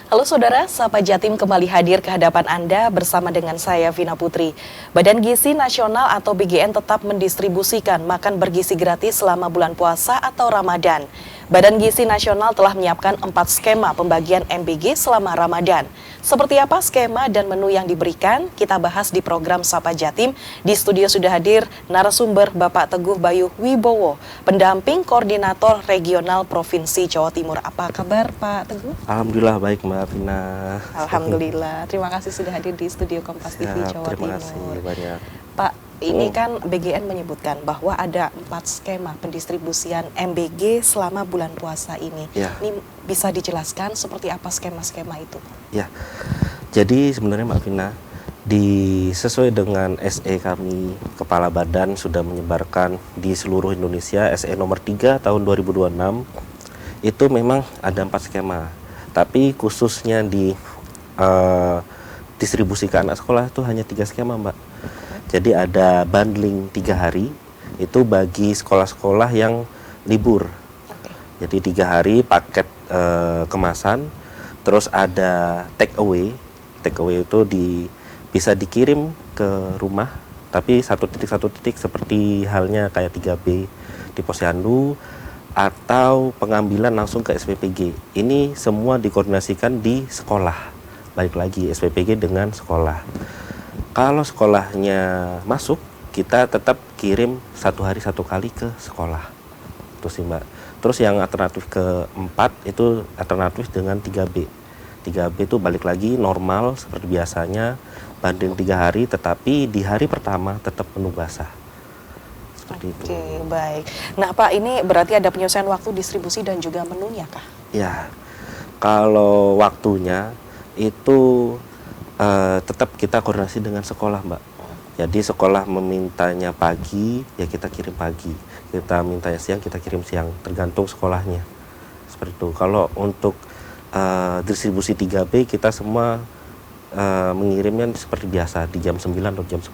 Halo saudara, Sapa Jatim kembali hadir ke hadapan Anda bersama dengan saya Vina Putri. Badan Gizi Nasional atau BGN tetap mendistribusikan makan bergizi gratis selama bulan puasa atau Ramadan. Badan Gizi Nasional telah menyiapkan 4 skema pembagian MBG selama Ramadan. Seperti apa skema dan menu yang diberikan? Kita bahas di program Sapa Jatim. Di studio sudah hadir narasumber Bapak Teguh Bayu Wibowo, pendamping koordinator regional Provinsi Jawa Timur. Apa kabar Pak Teguh? Alhamdulillah baik Mbak Vina. Alhamdulillah, terima kasih sudah hadir di studio Kompas TV Jawa terima Timur. kasih banyak. Pak, ini kan BGN menyebutkan bahwa ada 4 skema pendistribusian MBG selama bulan puasa ini. Ya. Ini bisa dijelaskan seperti apa skema-skema itu? Ya, jadi sebenarnya Mbak Vina, sesuai dengan SE kami, Kepala Badan sudah menyebarkan di seluruh Indonesia SE nomor 3 tahun 2026, itu memang ada 4 skema. Tapi khususnya di distribusi ke anak sekolah itu hanya 3 skema Mbak. Jadi ada bundling 3 hari, itu bagi sekolah-sekolah yang libur. Jadi 3 hari paket kemasan, terus ada take away. Take away itu bisa dikirim ke rumah, tapi satu titik seperti halnya kayak 3B di Posyandu, atau pengambilan langsung ke SPPG. Ini semua dikoordinasikan di sekolah. Balik lagi SPPG dengan sekolah. Kalau sekolahnya masuk, kita tetap kirim 1 hari 1 kali ke sekolah. Itu sih Mbak. Terus yang alternatif keempat itu alternatif dengan 3B. 3B itu balik lagi normal seperti biasanya, banding 3 hari, tetapi di hari pertama tetap menu basah. Seperti itu. Oke, baik. Nah Pak, ini berarti ada penyelesaian waktu distribusi dan juga menunya kah? Ya, kalau waktunya itu tetap kita koordinasi dengan sekolah Mbak. Jadi sekolah memintanya pagi, ya kita kirim pagi. Kita mintanya siang, kita kirim siang, tergantung sekolahnya. Seperti itu. Kalau untuk distribusi 3B, kita semua mengirimnya seperti biasa di jam 9 atau jam 10.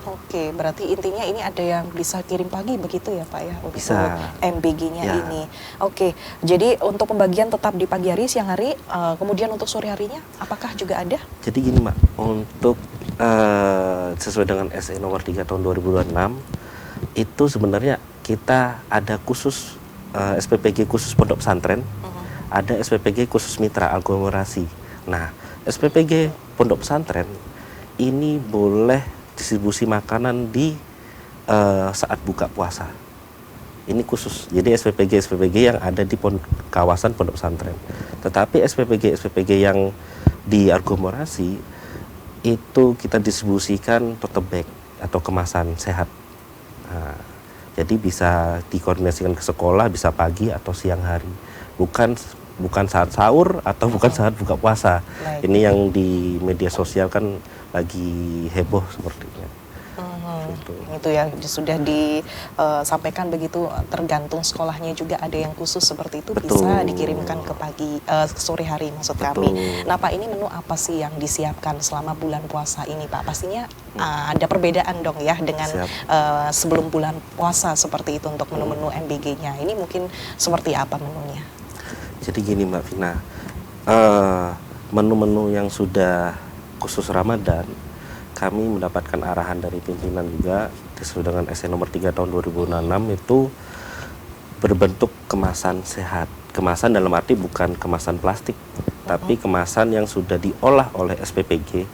Oke, berarti intinya ini ada yang bisa kirim pagi begitu ya Pak ya? Untuk Bisa. MBG-nya Ya. ini. Oke, jadi untuk pembagian tetap di pagi hari, siang hari, kemudian untuk sore harinya apakah juga ada? Jadi gini Mbak, untuk sesuai dengan SE nomor 3 tahun 2026, itu sebenarnya kita ada khusus SPPG khusus pondok pesantren, ada SPPG khusus mitra aglomerasi. Nah, SPPG pondok pesantren ini boleh distribusi makanan di saat buka puasa. Ini khusus. Jadi SPPG yang ada di kawasan pondok pesantren. Tetapi SPPG yang di aglomerasi itu kita distribusikan tote bag atau kemasan sehat. Nah, jadi bisa dikoordinasikan ke sekolah, bisa pagi atau siang hari. Bukan saat sahur atau bukan saat buka puasa. Baik. Ini yang di media sosial kan lagi heboh sepertinya. Itu ya sudah disampaikan begitu, tergantung sekolahnya juga ada yang khusus seperti itu. Betul. Bisa dikirimkan ke sore hari maksud Betul. kami. Nah Pak, ini menu apa sih yang disiapkan selama bulan puasa ini Pak? Pastinya ada perbedaan dong ya dengan sebelum bulan puasa seperti itu untuk menu-menu MBG-nya. Ini mungkin seperti apa menunya? Jadi gini Mbak Vina, menu-menu yang sudah khusus Ramadan, kami mendapatkan arahan dari pimpinan juga sesuai dengan SE nomor 3 tahun 2006 itu berbentuk kemasan sehat. Kemasan dalam arti bukan kemasan plastik, tapi kemasan yang sudah diolah oleh SPPG,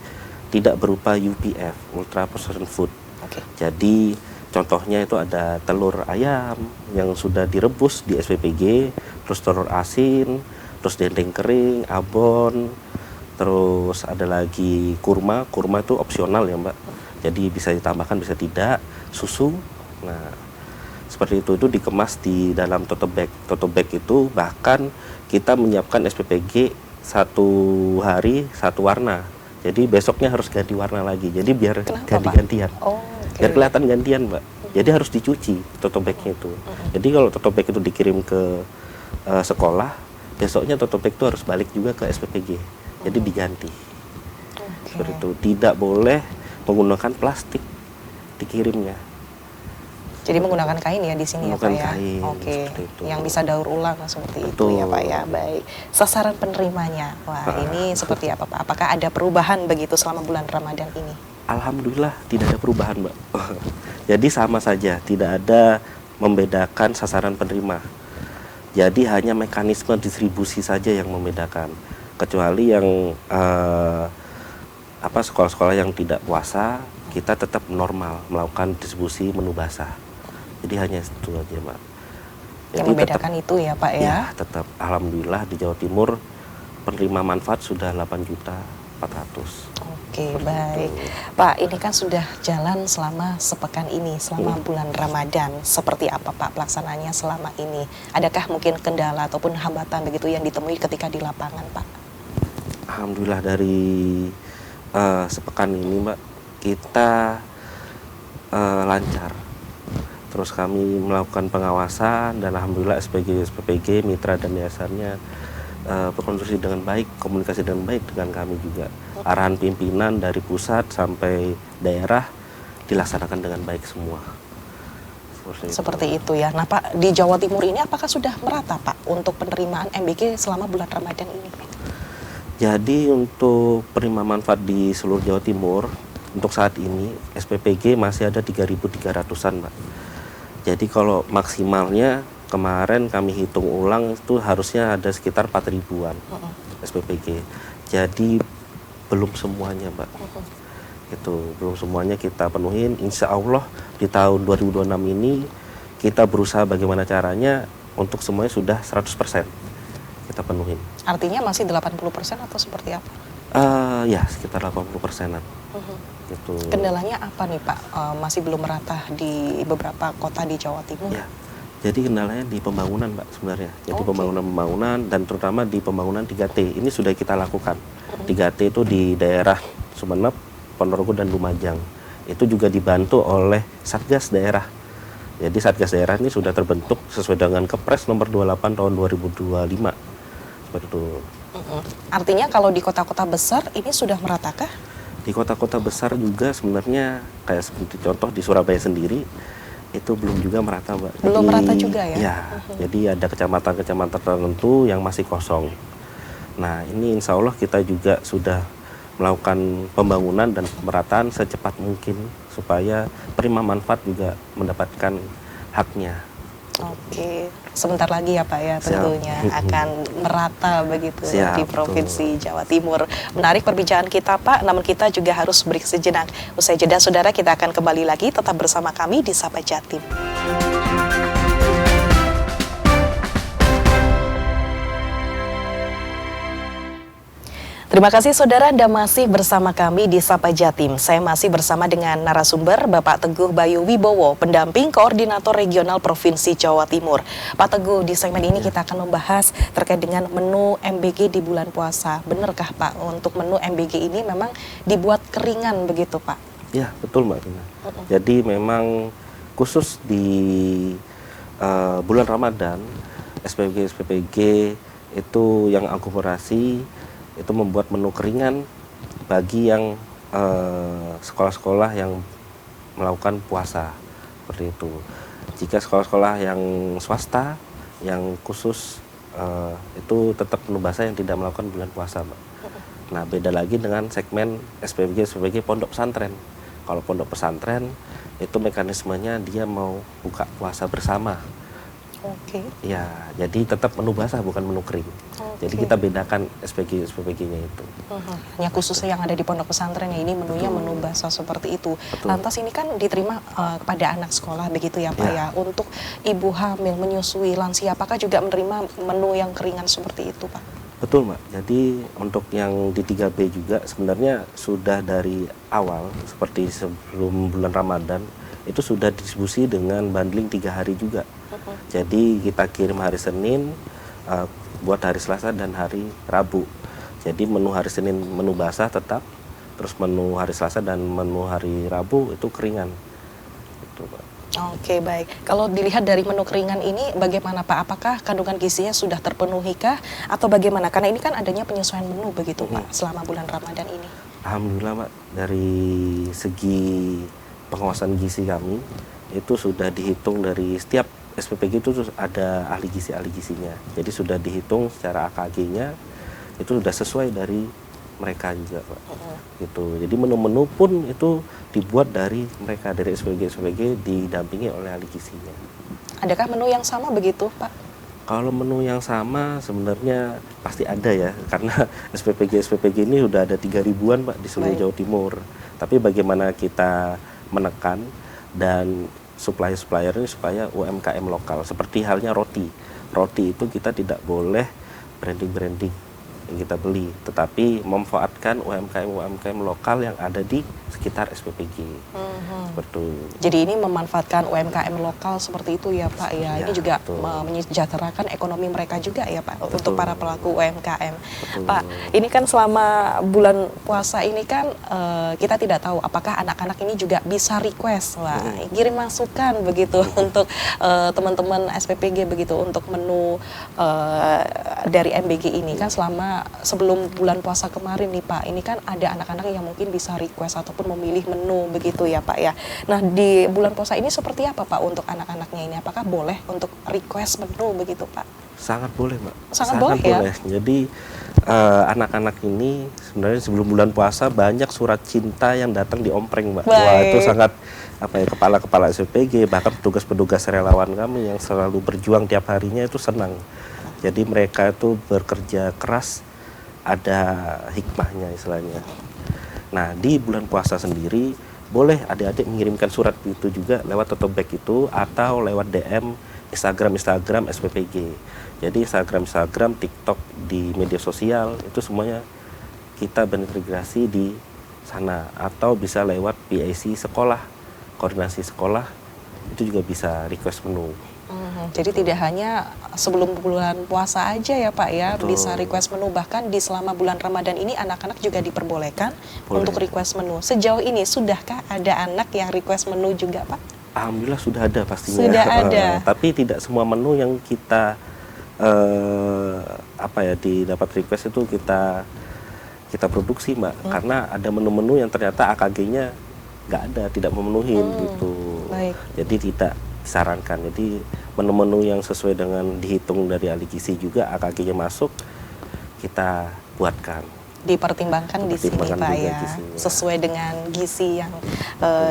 tidak berupa UPF, Ultra Processed Food. Oke. Jadi contohnya itu ada telur ayam yang sudah direbus di SPPG, terus telur asin, terus dendeng kering, abon, terus ada lagi kurma itu opsional ya Mbak. Jadi bisa ditambahkan, bisa tidak, susu. Nah, seperti itu dikemas di dalam tote bag. Tote bag itu bahkan kita menyiapkan SPPG 1 hari 1 warna. Jadi besoknya harus ganti warna lagi. Jadi biar ganti-gantian. Oh, Biar kelihatan gantian Mbak. Jadi harus dicuci tote bagnya itu. Jadi kalau tote bag itu dikirim ke sekolah, besoknya tote bag itu harus balik juga ke SPPG. Jadi diganti. Seperti itu. Tidak boleh menggunakan plastik dikirimnya. Jadi menggunakan kain ya di sini ya Pak Menggunakan ya? kain, Oke, seperti itu. yang bisa daur ulang seperti itu Betul. ya Pak ya. Baik, sasaran penerimanya, wah ini seperti apa Pak? Apakah ada perubahan begitu selama bulan Ramadan ini? Alhamdulillah tidak ada perubahan, Mbak. Jadi sama saja, tidak ada membedakan sasaran penerima. Jadi hanya mekanisme distribusi saja yang membedakan. Kecuali yang sekolah-sekolah yang tidak puasa, kita tetap normal melakukan distribusi menu basah. Jadi hanya itu aja, Mbak. Yang Jadi membedakan itu ya Pak ya? ya tetap alhamdulillah di Jawa Timur penerima manfaat sudah 8.400.000. Oke, baik. Pak, ini kan sudah jalan selama sepekan ini, selama bulan Ramadan. Seperti apa Pak pelaksanaannya selama ini? Adakah mungkin kendala ataupun hambatan begitu yang ditemui ketika di lapangan, Pak? Alhamdulillah dari sepekan ini, Mbak, kita lancar. Terus kami melakukan pengawasan dan alhamdulillah SPG, mitra dan yayasannya berkonstruksi dengan baik, komunikasi dengan baik dengan kami juga. Arahan pimpinan dari pusat sampai daerah dilaksanakan dengan baik semua. Seperti itu ya. Nah Pak, di Jawa Timur ini apakah sudah merata Pak untuk penerimaan MBG selama bulan Ramadan ini? Jadi untuk penerima manfaat di seluruh Jawa Timur, untuk saat ini SPPG masih ada 3.300-an, Mbak. Jadi kalau maksimalnya kemarin kami hitung ulang itu harusnya ada sekitar 4.000-an SPPG. Jadi belum semuanya, Mbak. Itu belum semuanya kita penuhin. Insya Allah di tahun 2026 ini kita berusaha bagaimana caranya untuk semuanya sudah 100% kita penuhin. Artinya masih 80% atau seperti apa? Ya sekitar 80%-an. Itu. Kendalanya apa nih Pak? Masih belum merata di beberapa kota di Jawa Timur? Ya, jadi kendalanya di pembangunan, Mbak, sebenarnya. Jadi pembangunan dan terutama di pembangunan 3T. Ini sudah kita lakukan. 3T itu di daerah Sumeneb, Ponorogo, dan Lumajang. Itu juga dibantu oleh Satgas daerah. Jadi Satgas daerah ini sudah terbentuk sesuai dengan Kepres nomor 28 tahun 2025. Seperti itu. Artinya kalau di kota-kota besar ini sudah meratakah? Di kota-kota besar juga sebenarnya kayak seperti contoh di Surabaya sendiri itu belum juga merata, Mbak. Belum merata juga ya? Ya, jadi ada kecamatan-kecamatan tertentu yang masih kosong. Nah, ini insya Allah kita juga sudah melakukan pembangunan dan pemerataan secepat mungkin supaya penerima manfaat juga mendapatkan haknya. Oke, sebentar lagi ya Pak ya tentunya akan merata begitu di Provinsi Jawa Timur. Menarik perbincangan kita Pak, namun kita juga harus break sejenak. Usai jeda saudara, kita akan kembali lagi tetap bersama kami di Sapa Jatim. Terima kasih saudara Anda masih bersama kami di Sapa Jatim. Saya masih bersama dengan narasumber Bapak Teguh Bayu Wibowo, pendamping Koordinator Regional Provinsi Jawa Timur. Pak Teguh, di segmen ini kita akan membahas terkait dengan menu MBG di bulan puasa. Benarkah Pak, untuk menu MBG ini memang dibuat keringan begitu Pak? Ya, betul Mbak Tina. Jadi memang khusus di bulan Ramadan, SPPG itu yang akumulasi itu membuat menu keringan bagi yang sekolah-sekolah yang melakukan puasa seperti itu. Jika sekolah-sekolah yang swasta yang khusus itu tetap menu basah yang tidak melakukan bulan puasa, Mbak. Nah, beda lagi dengan segmen SPPG pondok pesantren. Kalau pondok pesantren itu mekanismenya dia mau buka puasa bersama. Oke. Ya, jadi tetap menu basah bukan menu kering. Jadi kita bedakan SPG-nya itu. Hanya khususnya yang ada di pondok pesantren ya, ini menunya menu basah seperti itu. Lantas ini kan diterima kepada anak sekolah begitu ya Pak ya. Untuk ibu hamil, menyusui, lansia, apakah juga menerima menu yang keringan seperti itu Pak? Betul Mbak, jadi untuk yang di 3B juga sebenarnya sudah dari awal seperti sebelum bulan Ramadan itu sudah distribusi dengan bundling 3 hari juga. Jadi kita kirim hari Senin buat hari Selasa dan hari Rabu. Jadi menu hari Senin menu basah tetap, terus menu hari Selasa dan menu hari Rabu itu keringan. Itu, Pak. Oke, baik. Kalau dilihat dari menu keringan ini bagaimana Pak? Apakah kandungan gizinya sudah terpenuhi kah atau bagaimana? Karena ini kan adanya penyesuaian menu begitu Pak selama bulan Ramadan ini. Alhamdulillah Mbak, dari segi pengawasan gizi kami itu sudah dihitung dari setiap SPPG itu ada ahli gizinya. Jadi sudah dihitung secara AKG-nya itu sudah sesuai dari mereka juga, Pak. Gitu. Jadi menu-menu pun itu dibuat dari mereka, dari SPPG didampingi oleh ahli gizinya. Adakah menu yang sama begitu, Pak? Kalau menu yang sama sebenarnya pasti ada ya, karena SPPG ini sudah ada 3.000-an, Pak, di seluruh Jawa Timur. Tapi bagaimana kita menekan dan supplier ini supaya UMKM lokal, seperti halnya roti. Roti itu kita tidak boleh branding yang kita beli, tetapi memanfaatkan UMKM lokal yang ada di sekitar SPPG. Betul. Jadi ini memanfaatkan UMKM lokal seperti itu ya, Pak ya. Ya, ini juga betul. menyejahterakan ekonomi mereka juga ya, Pak, Betul. untuk para pelaku UMKM. Betul. Pak, ini kan selama bulan puasa ini kan kita tidak tahu apakah anak-anak ini juga bisa request, kirim masukan begitu untuk teman-teman SPPG begitu untuk menu dari MBG ini kan selama sebelum bulan puasa kemarin nih, Pak. Ini kan ada anak-anak yang mungkin bisa request ataupun memilih menu begitu ya, Pak ya. Nah, di bulan puasa ini seperti apa, Pak, untuk anak-anaknya ini? Apakah boleh untuk request menu begitu, Pak? Sangat boleh, Mbak. Sangat boleh ya? Jadi anak-anak ini sebenarnya sebelum bulan puasa banyak surat cinta yang datang di ompreng, Mbak. Baik. Wah, itu sangat kepala-kepala SPPG, bahkan petugas-petugas relawan kami yang selalu berjuang tiap harinya itu senang. Jadi mereka itu bekerja keras, ada hikmahnya istilahnya. Nah, di bulan puasa sendiri boleh adik-adik mengirimkan surat itu juga lewat tote bag itu atau lewat DM Instagram SPPG. Jadi Instagram, TikTok, di media sosial itu semuanya kita berintegrasi di sana, atau bisa lewat PAC sekolah, koordinasi sekolah itu juga bisa request menu. Jadi tidak hanya sebelum bulan puasa aja ya, Pak ya. Betul. Bisa request menu, bahkan di selama bulan Ramadan ini anak-anak juga diperbolehkan Boleh. untuk request menu. Sejauh ini sudahkah ada anak yang request menu juga, Pak? Alhamdulillah sudah ada pastinya. Sudah ada. Tapi tidak semua menu yang kita didapat request itu kita produksi, Mbak. Karena ada menu-menu yang ternyata AKG-nya nggak ada, tidak memenuhi gitu. Baik. Jadi tidak disarankan. Jadi menu-menu yang sesuai dengan dihitung dari ahli gizi juga AKG-nya masuk, kita buatkan. Dipertimbangkan di sini, Dipertimbangkan Pak juga ya, gizinya. sesuai dengan gizi yang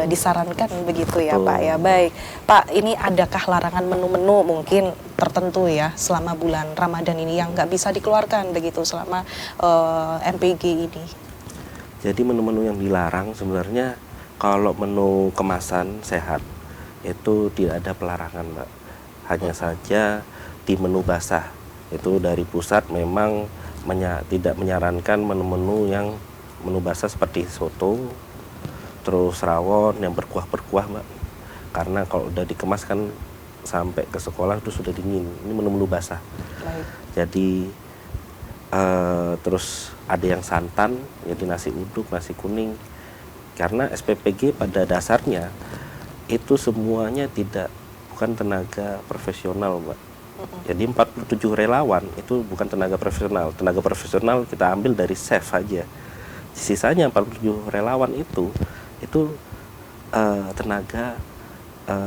disarankan begitu ya, Betul. Pak ya. Baik, Pak, ini adakah larangan menu-menu mungkin tertentu ya selama bulan Ramadan ini yang nggak bisa dikeluarkan begitu selama MPG ini? Jadi menu-menu yang dilarang sebenarnya kalau menu kemasan sehat itu tidak ada pelarangan, Mbak. Hanya saja di menu basah itu dari pusat memang tidak menyarankan menu-menu yang menu basah seperti soto, terus rawon yang berkuah-berkuah, Mbak. Karena kalau udah dikemas kan sampai ke sekolah itu sudah dingin. Ini menu-menu basah. Baik. Jadi terus ada yang santan, jadi nasi uduk, nasi kuning. Karena SPPG pada dasarnya itu semuanya bukan tenaga profesional, Mbak. Jadi 47 relawan itu bukan tenaga profesional. Tenaga profesional kita ambil dari chef aja. Sisanya 47 relawan itu tenaga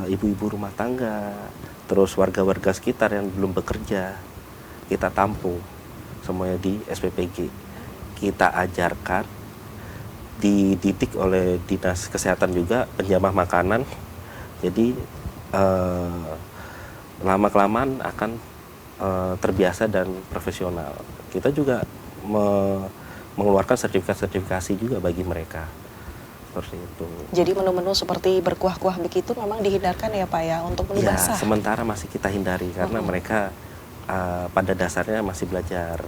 ibu-ibu rumah tangga, terus warga-warga sekitar yang belum bekerja. Kita tampung semuanya di SPPG. Kita ajarkan, dididik oleh Dinas Kesehatan juga, penjamah makanan. Jadi lama-kelamaan akan terbiasa dan profesional. Kita juga mengeluarkan sertifikasi juga bagi mereka. Seperti itu. Jadi menu-menu seperti berkuah-kuah begitu memang dihindarkan ya, Pak ya, untuk menu Ya, basah? sementara masih kita hindari karena mereka pada dasarnya masih belajar.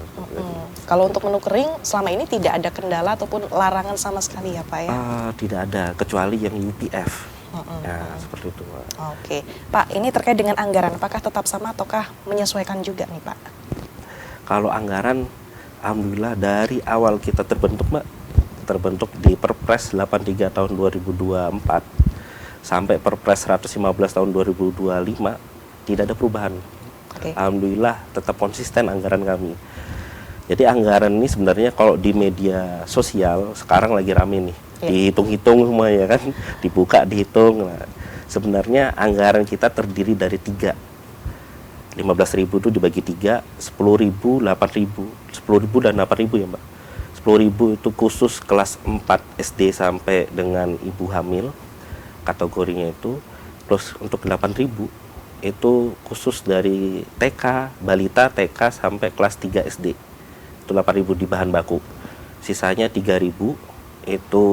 Kalau untuk menu kering selama ini tidak ada kendala ataupun larangan sama sekali ya, Pak ya? Tidak ada, kecuali yang UPF. Ya, seperti itu, Pak. Oke, Pak, ini terkait dengan anggaran, apakah tetap sama ataukah menyesuaikan juga nih, Pak? Kalau anggaran, alhamdulillah dari awal kita terbentuk, Mbak, terbentuk di Perpres 83 tahun 2024 sampai Perpres 115 tahun 2025 tidak ada perubahan. Oke. Alhamdulillah tetap konsisten anggaran kami. Jadi anggaran ini sebenarnya kalau di media sosial sekarang lagi rame nih. Ya. Dihitung-hitung semua ya kan, dibuka dihitung. Nah, sebenarnya anggaran kita terdiri dari tiga. 15.000 itu dibagi tiga, 10.000, 8.000. 10.000 dan 8.000 ya Mbak. 10.000 itu khusus kelas 4 SD sampai dengan ibu hamil, kategorinya itu. Plus untuk 8.000 itu khusus dari TK, balita, TK sampai kelas 3 SD. Itu 8.000 di bahan baku. Sisanya 3.000 itu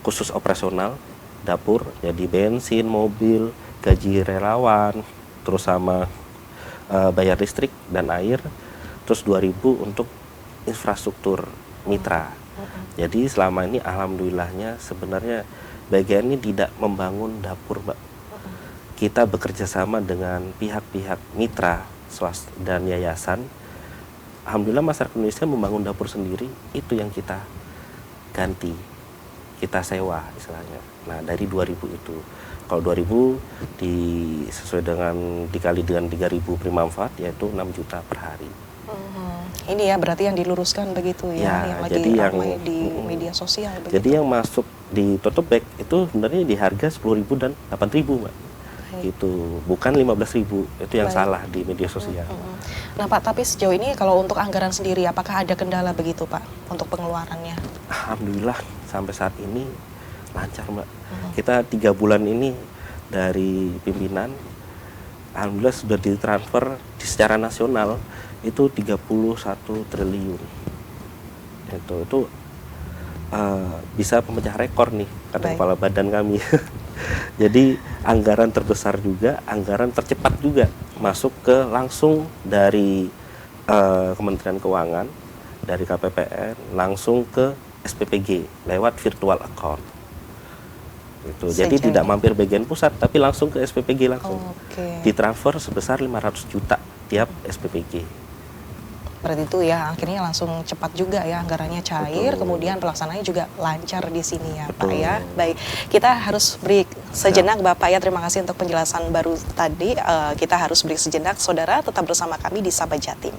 khusus operasional dapur, jadi bensin, mobil, gaji relawan, terus sama bayar listrik dan air. Terus 2.000 untuk infrastruktur mitra. Jadi selama ini alhamdulillahnya sebenarnya bagian ini tidak membangun dapur, Mbak. Kita bekerja sama dengan pihak-pihak mitra swasta dan yayasan. Alhamdulillah masyarakat Indonesia membangun dapur sendiri, itu yang kita ganti, kita sewa istilahnya. Nah dari 2.000 itu, kalau 2.000 sesuai dengan dikali dengan 3.000 prima manfaat, yaitu 6 juta per hari. Ini ya berarti yang diluruskan begitu ya, yang lagi ramai di media sosial. Begitu. Jadi yang masuk di tote bag itu sebenarnya di harga 10.000 dan 8.000, Mbak. Itu bukan 15.000, itu yang salah di media sosial. Nah Pak, tapi sejauh ini kalau untuk anggaran sendiri apakah ada kendala begitu Pak untuk pengeluarannya? Alhamdulillah sampai saat ini lancar, Mbak. Kita 3 bulan ini dari pimpinan, alhamdulillah sudah ditransfer secara nasional itu 31 triliun. Itu bisa pemecah rekor nih kata kepala badan kami. Jadi anggaran terbesar juga, anggaran tercepat juga masuk ke langsung dari Kementerian Keuangan, dari KPPN langsung ke SPPG lewat virtual account. Itu. Jadi tidak mampir bagian pusat tapi langsung ke SPPG langsung. Ditransfer sebesar 500 juta tiap SPPG. Berarti itu ya akhirnya langsung cepat juga ya, anggarannya cair. Betul. Kemudian pelaksanaannya juga lancar di sini ya. Betul. Pak ya. Baik, kita harus break sejenak Bapak ya, terima kasih untuk penjelasan baru tadi. Kita harus break sejenak, saudara tetap bersama kami di Sapa Jatim.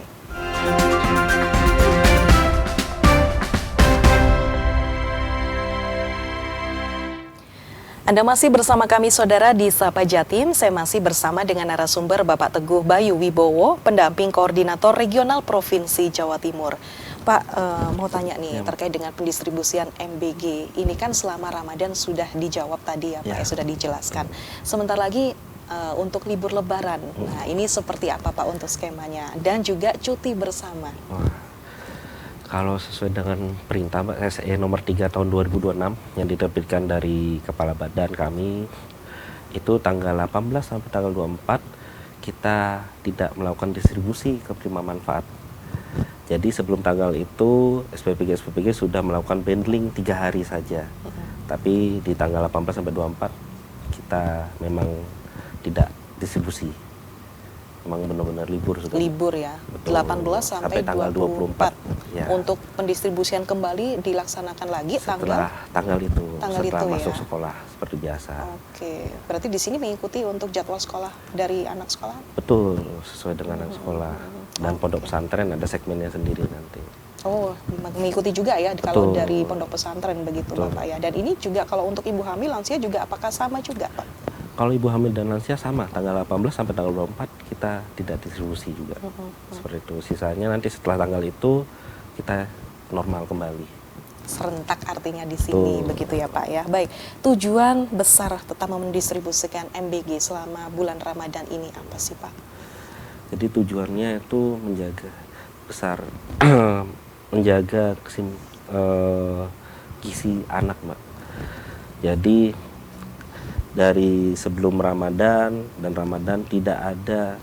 Anda masih bersama kami saudara di Sapa Jatim. Saya masih bersama dengan narasumber Bapak Teguh Bayu Wibowo, pendamping koordinator regional Provinsi Jawa Timur. Pak, mau tanya nih terkait dengan pendistribusian MBG. Ini kan selama Ramadan sudah dijawab tadi ya Pak, sudah dijelaskan. Sebentar lagi untuk libur Lebaran. Nah, ini seperti apa Pak untuk skemanya dan juga cuti bersama? Kalau sesuai dengan perintah Mbak SE nomor 3 tahun 2026 yang diterbitkan dari kepala badan kami, itu tanggal 18 sampai tanggal 24 kita tidak melakukan distribusi ke prima manfaat. Jadi sebelum tanggal itu SPPG sudah melakukan bundling 3 hari saja. Tapi di tanggal 18 sampai 24 kita memang tidak distribusi. Memang benar-benar libur sudah. Libur ya. Betul. 18 sampai tanggal 24. Ya. Untuk pendistribusian kembali dilaksanakan lagi setelah tanggal itu. Setelah masuk ya? Sekolah seperti biasa. Oke. Berarti di sini mengikuti untuk jadwal sekolah dari anak sekolah? Betul, sesuai dengan anak sekolah. Dan pondok pesantren ada segmennya sendiri nanti. Oh, mengikuti juga ya. Betul. Kalau dari pondok pesantren begitu Bapak ya. Dan ini juga kalau untuk ibu hamil lansia juga apakah sama juga Pak? Kalau ibu hamil dan lansia sama, tanggal 18 sampai tanggal 24 kita tidak distribusi juga. Seperti itu. Sisanya nanti setelah tanggal itu kita normal kembali. Serentak artinya di sini begitu ya Pak ya. Baik, tujuan besar tetap mendistribusikan MBG selama bulan Ramadan ini apa sih Pak? Jadi tujuannya itu menjaga besar menjaga gizi anak, Mbak. Jadi dari sebelum Ramadan dan Ramadan tidak ada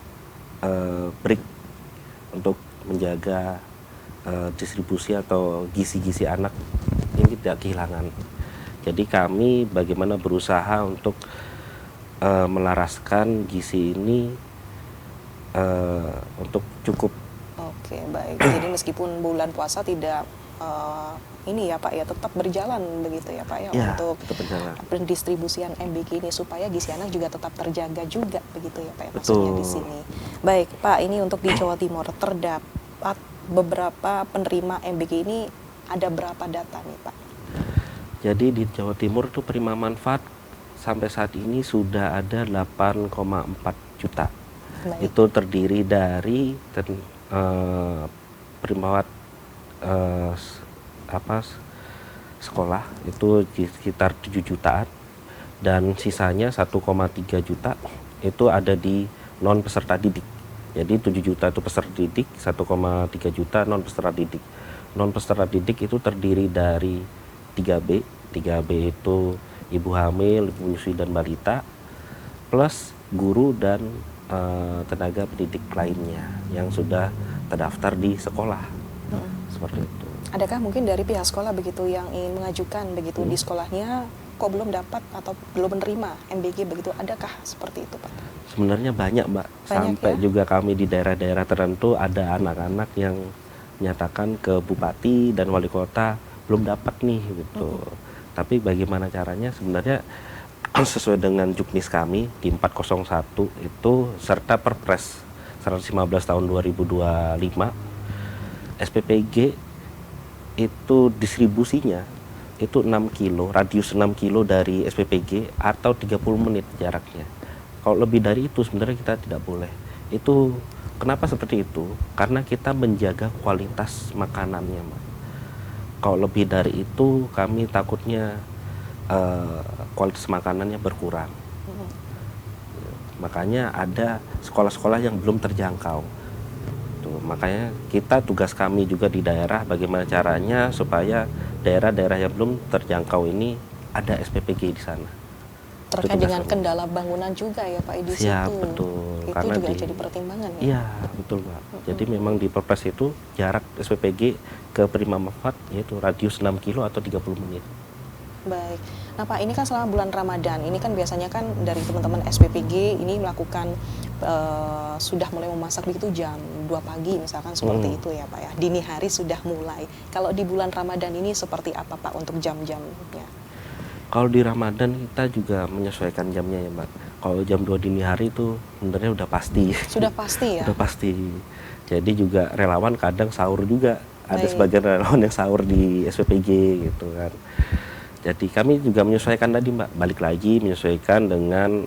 break untuk menjaga distribusi atau gizi-gizi anak ini tidak kehilangan. Jadi kami bagaimana berusaha untuk melaraskan gizi ini untuk cukup. Oke, baik. Jadi meskipun bulan puasa tidak ini ya Pak ya tetap berjalan begitu ya Pak ya, untuk pendistribusian MBG ini supaya gizi anak juga tetap terjaga juga begitu ya Pak ya maksudnya di sini. Baik Pak, ini untuk di Jawa Timur terdapat beberapa penerima MBG ini, ada berapa data nih Pak? Jadi di Jawa Timur itu penerima manfaat sampai saat ini sudah ada 8,4 juta. Baik. Itu terdiri dari perimawat sekolah itu sekitar 7 jutaan, dan sisanya 1,3 juta itu ada di non peserta didik. Jadi 7 juta itu peserta didik, 1,3 juta non peserta didik. Non peserta didik itu terdiri dari 3B. 3B itu ibu hamil, ibu menyusui dan balita, plus guru dan tenaga pendidik lainnya yang sudah terdaftar di sekolah. Seperti itu. Adakah mungkin dari pihak sekolah begitu yang ingin mengajukan begitu di sekolahnya kok belum dapat atau belum menerima MBG begitu, adakah seperti itu, Pak? Sebenarnya banyak, Mbak. Sampai juga kami di daerah-daerah tertentu ada anak-anak yang menyatakan ke bupati dan wali kota belum dapat nih gitu. Tapi bagaimana caranya? Sebenarnya sesuai dengan juknis kami di 401 itu serta Perpres 115 tahun 2025, SPPG itu distribusinya itu 6 kilo, radius 6 kilo dari SPPG atau 30 menit jaraknya. Kalau lebih dari itu sebenarnya kita tidak boleh. Itu kenapa seperti itu? Karena kita menjaga kualitas makanannya, Mbak. Kalau lebih dari itu kami takutnya kualitas makanannya berkurang. Makanya ada sekolah-sekolah yang belum terjangkau. Tuh, makanya kita tugas kami juga di daerah bagaimana caranya supaya daerah-daerah yang belum terjangkau ini ada SPPG di sana. Terkait dengan kendala bangunan juga ya Pak, di situ. Siap, betul. Itu Karena juga jadi pertimbangan ya? Iya, betul, Mbak. Jadi memang di Perpres itu jarak SPPG ke prima manfaat yaitu radius 6 kilo atau 30 menit. Baik. Nah Pak, ini kan selama bulan Ramadan, ini kan biasanya kan dari teman-teman SPPG ini melakukan sudah mulai memasak begitu jam 2 pagi misalkan seperti itu ya Pak ya. Dini hari sudah mulai. Kalau di bulan Ramadan ini seperti apa Pak untuk jam-jamnya? Kalau di Ramadan kita juga menyesuaikan jamnya ya, Mbak. Kalau jam 2 dini hari itu sebenarnya udah pasti. Sudah pasti ya? Udah pasti. Jadi juga relawan kadang sahur juga. Ada Baik. sebagian relawan yang sahur di SPPG gitu kan. Jadi kami juga menyesuaikan tadi, Mbak. Balik lagi menyesuaikan dengan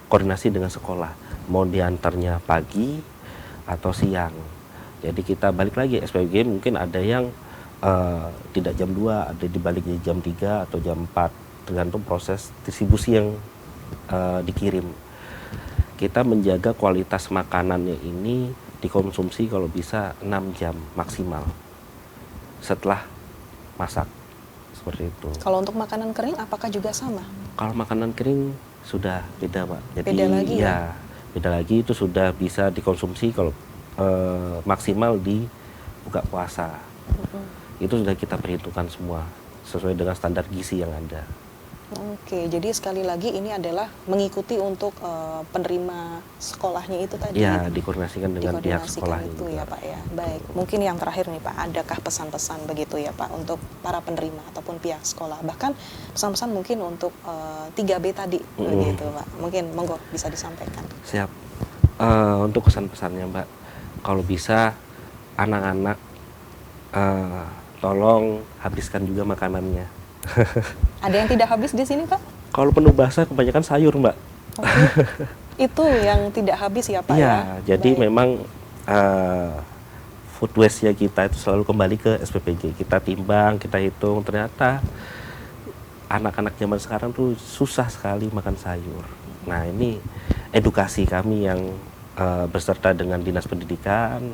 koordinasi dengan sekolah. Mau diantarnya pagi atau siang. Jadi kita balik lagi SPPG mungkin ada yang tidak jam 2, ada dibaliknya jam 3 atau jam 4, tergantung proses distribusi yang dikirim. Kita menjaga kualitas makanannya ini dikonsumsi kalau bisa 6 jam maksimal setelah masak, seperti itu. Kalau untuk makanan kering apakah juga sama? Kalau makanan kering sudah beda, Pak. Jadi Beda lagi ya? Beda lagi, itu sudah bisa dikonsumsi kalau maksimal di buka puasa. Itu sudah kita perhitungkan semua sesuai dengan standar gizi yang ada. Oke, jadi sekali lagi ini adalah mengikuti untuk penerima sekolahnya itu tadi. Ya, dikoordinasikan dengan pihak sekolah itu juga. ya Pak ya. Baik, mungkin yang terakhir nih Pak, adakah pesan-pesan begitu ya Pak untuk para penerima ataupun pihak sekolah, bahkan pesan-pesan mungkin untuk 3B tadi begitu Pak. Mungkin monggo bisa disampaikan. Siap. Untuk pesan-pesannya, Mbak, kalau bisa anak-anak tolong habiskan juga makanannya. Ada yang tidak habis di sini Pak? Kalau penuh basah kebanyakan sayur, Mbak. Oke. Itu yang tidak habis ya Pak ya? Iya, jadi Baik. memang food waste ya kita itu selalu kembali ke SPPG. Kita timbang, kita hitung, ternyata anak-anak zaman sekarang tuh susah sekali makan sayur. Nah, ini edukasi kami yang beserta dengan Dinas Pendidikan,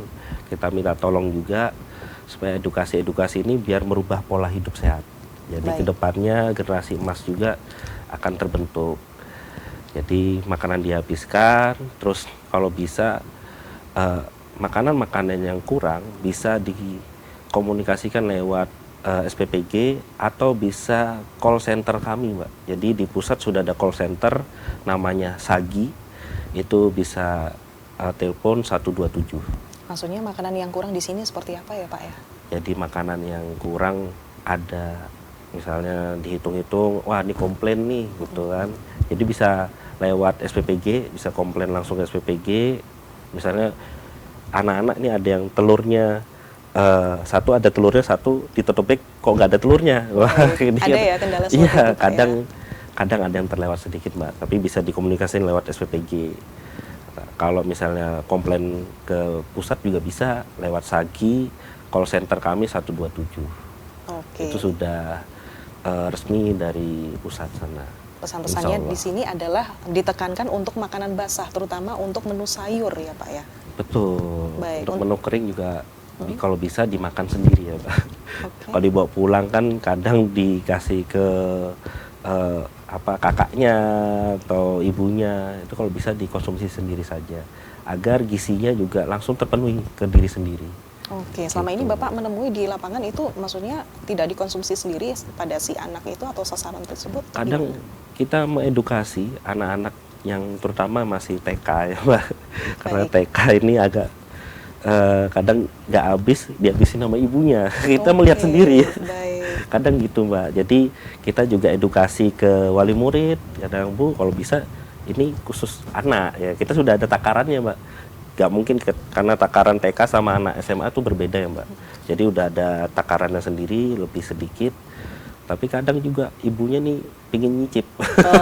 kita minta tolong juga supaya edukasi-edukasi ini biar merubah pola hidup sehat. Jadi kedepannya generasi emas juga akan terbentuk. Jadi makanan dihabiskan, terus kalau bisa makanan-makanan yang kurang bisa dikomunikasikan lewat SPPG atau bisa call center kami, Mbak. Jadi di pusat sudah ada call center namanya Sagi, itu bisa telepon 127. Maksudnya makanan yang kurang di sini seperti apa ya Pak ya? Jadi makanan yang kurang ada, misalnya dihitung-hitung, wah ini komplain nih gitu kan. Jadi bisa lewat SPPG, bisa komplain langsung ke SPPG. Misalnya anak-anak ini ada yang telurnya satu ada telurnya, satu di tote bag kok nggak ada telurnya. Wah, ada ya kendala seperti iya, itu Pak kadang ya? kadang ada yang terlewat sedikit Mbak, tapi bisa dikomunikasikan lewat SPPG. Kalau misalnya komplain ke pusat juga bisa lewat SAGI, call center kami 127. Oke. Itu sudah resmi dari pusat sana. Pesan-pesannya di sini adalah ditekankan untuk makanan basah, terutama untuk menu sayur ya Pak ya. Betul. Baik. Untuk menu kering juga kalau bisa dimakan sendiri ya Pak. Oke. Kalau dibawa pulang kan kadang dikasih ke kakaknya atau ibunya, itu kalau bisa dikonsumsi sendiri saja agar gizinya juga langsung terpenuhi ke diri sendiri. Oke, selama ini Bapak menemui di lapangan itu maksudnya tidak dikonsumsi sendiri pada si anak itu atau sasaran tersebut? Kadang kita mengedukasi anak-anak yang terutama masih TK ya Mbak, karena TK ini agak kadang nggak habis, dihabisin sama ibunya. Kita melihat sendiri ya. Baik. Kadang gitu Mbak, jadi kita juga edukasi ke wali murid, kadang Bu kalau bisa ini khusus anak ya, kita sudah ada takarannya Mbak. Gak mungkin karena takaran TK sama anak SMA itu berbeda ya Mbak. Jadi udah ada takarannya sendiri, lebih sedikit. Tapi kadang juga ibunya nih pingin nyicip.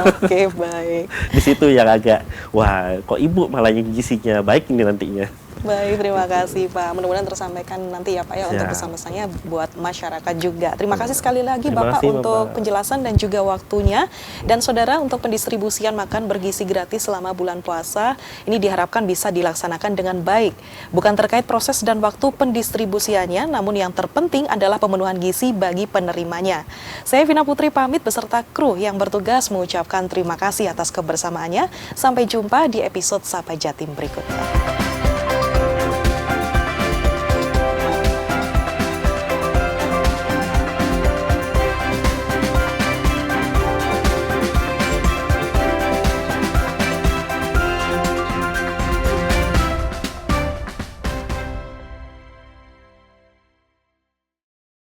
Oke, baik. Di situ yang agak, wah kok ibu malah yang gizinya baik ini nantinya. Baik, terima kasih Pak. Mudah-mudahan tersampaikan nanti ya Pak ya untuk pesan-pesannya buat masyarakat juga. Terima kasih sekali lagi Bapak untuk penjelasan dan juga waktunya. Dan saudara, untuk pendistribusian makan bergizi gratis selama bulan puasa ini diharapkan bisa dilaksanakan dengan baik. Bukan terkait proses dan waktu pendistribusiannya, namun yang terpenting adalah pemenuhan gizi bagi penerimanya. Saya Vina Putri pamit beserta kru yang bertugas mengucapkan terima kasih atas kebersamaannya. Sampai jumpa di episode Sapa Jatim berikutnya.